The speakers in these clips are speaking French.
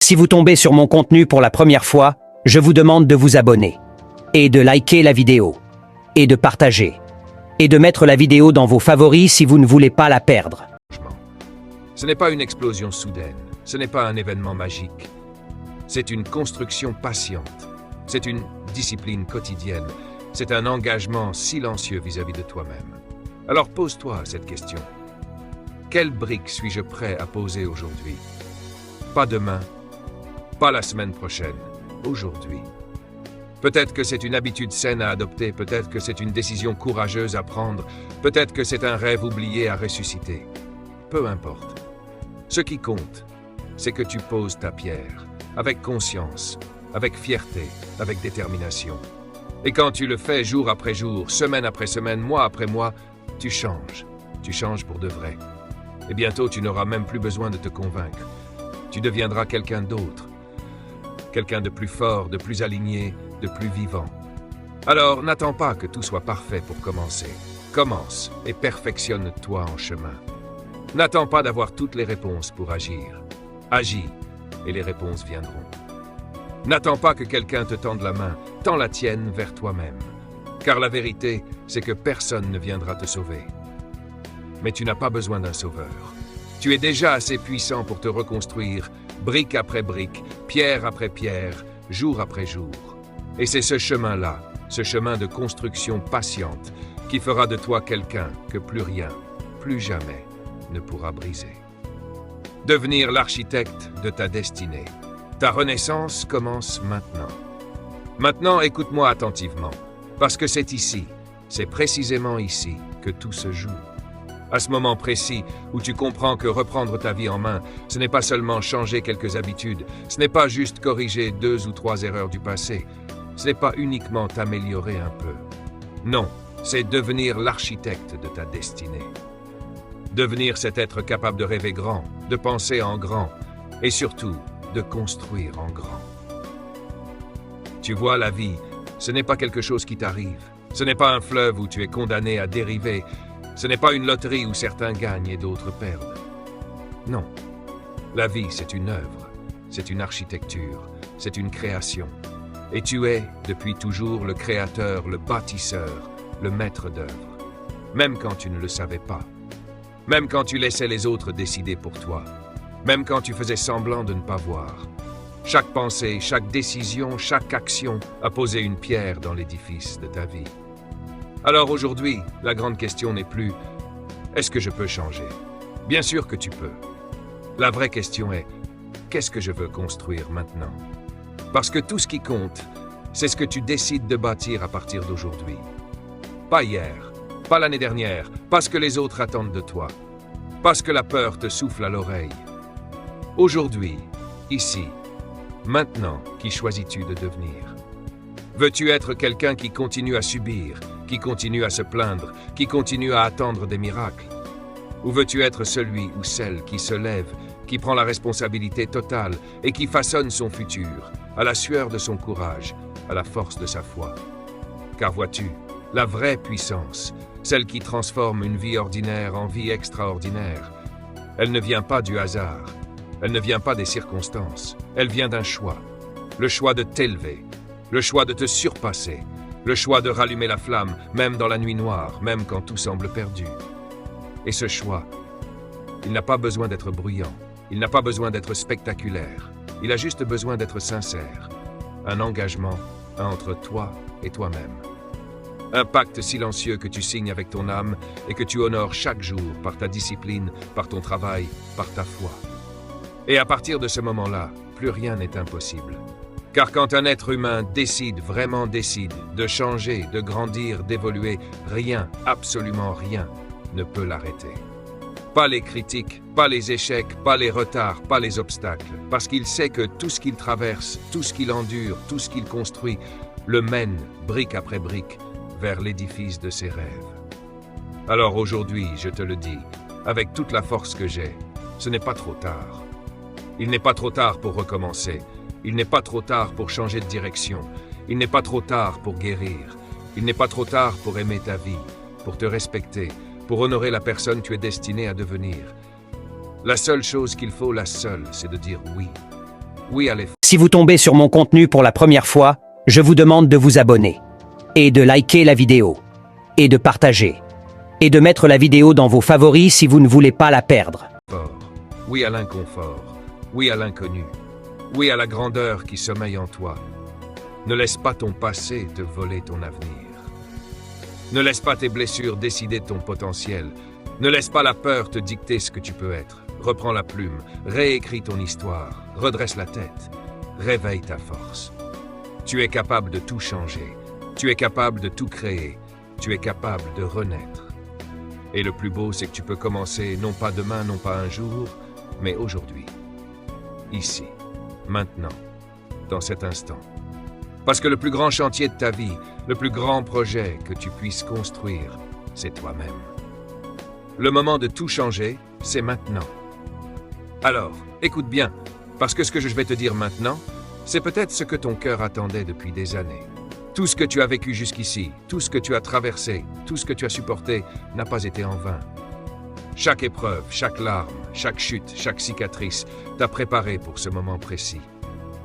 Si vous tombez sur mon contenu pour la première fois, je vous demande de vous abonner, et de liker la vidéo, et de partager, et de mettre la vidéo dans vos favoris si vous ne voulez pas la perdre. Ce n'est pas une explosion soudaine, ce n'est pas un événement magique. C'est une construction patiente, c'est une discipline quotidienne, c'est un engagement silencieux vis-à-vis de toi-même. Alors pose-toi cette question. Quelle brique suis-je prêt à poser aujourd'hui? Pas demain, pas la semaine prochaine, aujourd'hui. Peut-être que c'est une habitude saine à adopter, peut-être que c'est une décision courageuse à prendre, peut-être que c'est un rêve oublié à ressusciter. Peu importe. Ce qui compte, c'est que tu poses ta pierre, avec conscience, avec fierté, avec détermination. Et quand tu le fais jour après jour, semaine après semaine, mois après mois, tu changes pour de vrai. Et bientôt tu n'auras même plus besoin de te convaincre. Tu deviendras quelqu'un d'autre, quelqu'un de plus fort, de plus aligné, de plus vivant. Alors n'attends pas que tout soit parfait pour commencer. Commence et perfectionne-toi en chemin. N'attends pas d'avoir toutes les réponses pour agir. Agis et les réponses viendront. N'attends pas que quelqu'un te tende la main, tends la tienne vers toi-même. Car la vérité, c'est que personne ne viendra te sauver. Mais tu n'as pas besoin d'un sauveur. Tu es déjà assez puissant pour te reconstruire, brique après brique, pierre après pierre, jour après jour. Et c'est ce chemin-là, ce chemin de construction patiente, qui fera de toi quelqu'un que plus rien, plus jamais, ne pourra briser. Devenir l'architecte de ta destinée. Ta renaissance commence maintenant. Maintenant, écoute-moi attentivement, parce que c'est ici, c'est précisément ici que tout se joue. À ce moment précis où tu comprends que reprendre ta vie en main, ce n'est pas seulement changer quelques habitudes, ce n'est pas juste corriger 2 ou 3 erreurs du passé, ce n'est pas uniquement t'améliorer un peu. Non, c'est devenir l'architecte de ta destinée. Devenir cet être capable de rêver grand, de penser en grand, et surtout, de construire en grand. Tu vois, la vie, ce n'est pas quelque chose qui t'arrive. Ce n'est pas un fleuve où tu es condamné à dériver. Ce n'est pas une loterie où certains gagnent et d'autres perdent. Non. La vie, c'est une œuvre, c'est une architecture, c'est une création. Et tu es, depuis toujours, le créateur, le bâtisseur, le maître d'œuvre. Même quand tu ne le savais pas. Même quand tu laissais les autres décider pour toi. Même quand tu faisais semblant de ne pas voir. Chaque pensée, chaque décision, chaque action a posé une pierre dans l'édifice de ta vie. Alors aujourd'hui, la grande question n'est plus « Est-ce que je peux changer ?» Bien sûr que tu peux. La vraie question est « Qu'est-ce que je veux construire maintenant ?» Parce que tout ce qui compte, c'est ce que tu décides de bâtir à partir d'aujourd'hui. Pas hier, pas l'année dernière, pas ce que les autres attendent de toi, pas ce que la peur te souffle à l'oreille. Aujourd'hui, ici, maintenant, qui choisis-tu de devenir? Veux-tu être quelqu'un qui continue à subir, qui continue à se plaindre, qui continue à attendre des miracles? Ou veux-tu être celui ou celle qui se lève, qui prend la responsabilité totale et qui façonne son futur, à la sueur de son courage, à la force de sa foi? Car vois-tu, la vraie puissance, celle qui transforme une vie ordinaire en vie extraordinaire, elle ne vient pas du hasard, elle ne vient pas des circonstances, elle vient d'un choix. Le choix de t'élever, le choix de te surpasser, le choix de rallumer la flamme, même dans la nuit noire, même quand tout semble perdu. Et ce choix, il n'a pas besoin d'être bruyant, il n'a pas besoin d'être spectaculaire, il a juste besoin d'être sincère. Un engagement entre toi et toi-même. Un pacte silencieux que tu signes avec ton âme et que tu honores chaque jour par ta discipline, par ton travail, par ta foi. Et à partir de ce moment-là, plus rien n'est impossible. Car quand un être humain décide, vraiment décide, de changer, de grandir, d'évoluer, rien, absolument rien, ne peut l'arrêter. Pas les critiques, pas les échecs, pas les retards, pas les obstacles, parce qu'il sait que tout ce qu'il traverse, tout ce qu'il endure, tout ce qu'il construit, le mène, brique après brique, vers l'édifice de ses rêves. Alors aujourd'hui, je te le dis, avec toute la force que j'ai, ce n'est pas trop tard. Il n'est pas trop tard pour recommencer. Il n'est pas trop tard pour changer de direction. Il n'est pas trop tard pour guérir. Il n'est pas trop tard pour aimer ta vie, pour te respecter, pour honorer la personne que tu es destiné à devenir. La seule chose qu'il faut, la seule, c'est de dire oui. oui à l'effort. Si vous tombez sur mon contenu pour la première fois, je vous demande de vous abonner, et de liker la vidéo, et de partager, et de mettre la vidéo dans vos favoris si vous ne voulez pas la perdre. Oui à l'inconfort, oui à l'inconnu, oui à la grandeur qui sommeille en toi. Ne laisse pas ton passé te voler ton avenir. Ne laisse pas tes blessures décider de ton potentiel. Ne laisse pas la peur te dicter ce que tu peux être. Reprends la plume, réécris ton histoire, redresse la tête, réveille ta force. Tu es capable de tout changer, tu es capable de tout créer, tu es capable de renaître. Et le plus beau, c'est que tu peux commencer non pas demain, non pas un jour, mais aujourd'hui. Ici, maintenant, dans cet instant. Parce que le plus grand chantier de ta vie, le plus grand projet que tu puisses construire, c'est toi-même. Le moment de tout changer, c'est maintenant. Alors, écoute bien, parce que ce que je vais te dire maintenant, c'est peut-être ce que ton cœur attendait depuis des années. Tout ce que tu as vécu jusqu'ici, tout ce que tu as traversé, tout ce que tu as supporté n'a pas été en vain. Chaque épreuve, chaque larme, chaque chute, chaque cicatrice t'a préparé pour ce moment précis.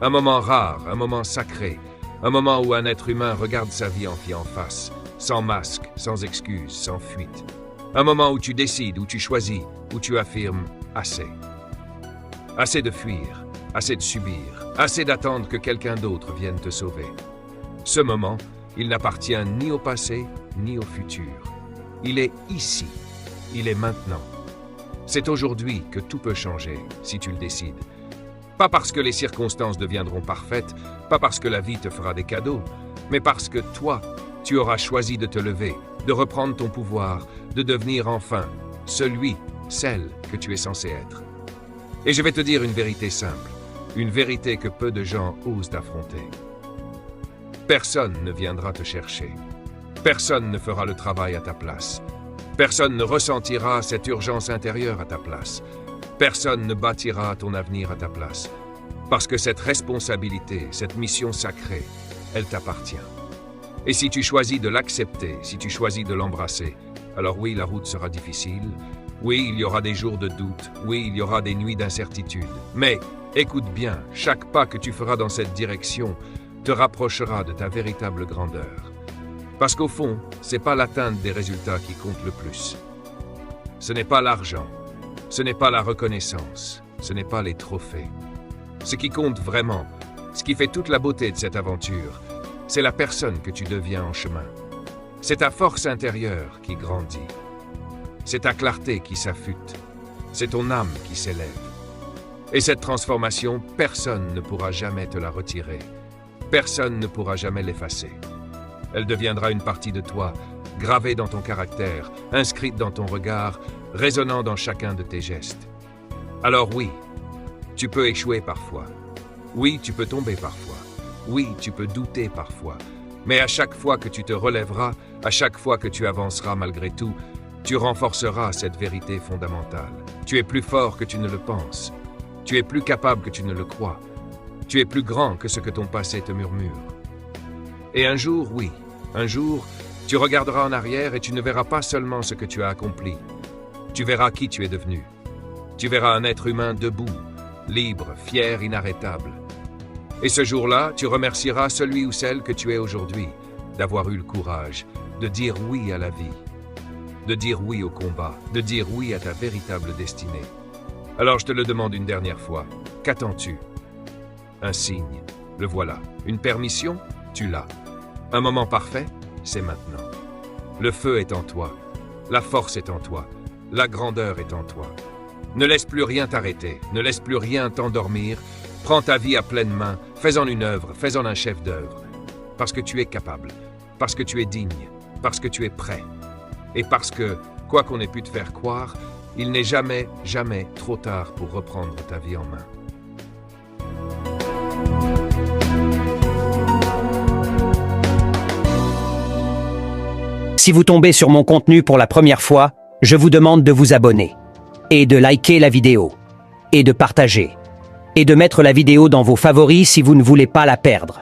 Un moment rare, un moment sacré, un moment où un être humain regarde sa vie en face, sans masque, sans excuse, sans fuite. Un moment où tu décides, où tu choisis, où tu affirmes assez. Assez de fuir, assez de subir, assez d'attendre que quelqu'un d'autre vienne te sauver. Ce moment, il n'appartient ni au passé, ni au futur. Il est ici, il est maintenant. C'est aujourd'hui que tout peut changer, si tu le décides. Pas parce que les circonstances deviendront parfaites, pas parce que la vie te fera des cadeaux, mais parce que toi, tu auras choisi de te lever, de reprendre ton pouvoir, de devenir enfin celui, celle que tu es censé être. Et je vais te dire une vérité simple, une vérité que peu de gens osent affronter. Personne ne viendra te chercher. Personne ne fera le travail à ta place. Personne ne ressentira cette urgence intérieure à ta place. Personne ne bâtira ton avenir à ta place. Parce que cette responsabilité, cette mission sacrée, elle t'appartient. Et si tu choisis de l'accepter, si tu choisis de l'embrasser, alors oui, la route sera difficile. Oui, il y aura des jours de doute. Oui, il y aura des nuits d'incertitude. Mais, écoute bien, chaque pas que tu feras dans cette direction te rapprochera de ta véritable grandeur. Parce qu'au fond, c'est pas l'atteinte des résultats qui compte le plus. Ce n'est pas l'argent, ce n'est pas la reconnaissance, ce n'est pas les trophées. Ce qui compte vraiment, ce qui fait toute la beauté de cette aventure, c'est la personne que tu deviens en chemin. C'est ta force intérieure qui grandit. C'est ta clarté qui s'affûte. C'est ton âme qui s'élève. Et cette transformation, personne ne pourra jamais te la retirer. Personne ne pourra jamais l'effacer. Elle deviendra une partie de toi, gravée dans ton caractère, inscrite dans ton regard, résonnant dans chacun de tes gestes. Alors oui, tu peux échouer parfois. Oui, tu peux tomber parfois. Oui, tu peux douter parfois. Mais à chaque fois que tu te relèveras, à chaque fois que tu avanceras malgré tout, tu renforceras cette vérité fondamentale. Tu es plus fort que tu ne le penses. Tu es plus capable que tu ne le crois. Tu es plus grand que ce que ton passé te murmure. Et un jour, oui, un jour, tu regarderas en arrière et tu ne verras pas seulement ce que tu as accompli. Tu verras qui tu es devenu. Tu verras un être humain debout, libre, fier, inarrêtable. Et ce jour-là, tu remercieras celui ou celle que tu es aujourd'hui, d'avoir eu le courage, de dire oui à la vie, de dire oui au combat, de dire oui à ta véritable destinée. Alors je te le demande une dernière fois, qu'attends-tu? Un signe, le voilà. Une permission, tu l'as. Un moment parfait, c'est maintenant. Le feu est en toi, la force est en toi, la grandeur est en toi. Ne laisse plus rien t'arrêter, ne laisse plus rien t'endormir. Prends ta vie à pleine main, fais-en une œuvre, fais-en un chef d'œuvre. Parce que tu es capable, parce que tu es digne, parce que tu es prêt. Et parce que, quoi qu'on ait pu te faire croire, il n'est jamais, jamais trop tard pour reprendre ta vie en main. Si vous tombez sur mon contenu pour la première fois, je vous demande de vous abonner, et de liker la vidéo, et de partager, et de mettre la vidéo dans vos favoris si vous ne voulez pas la perdre.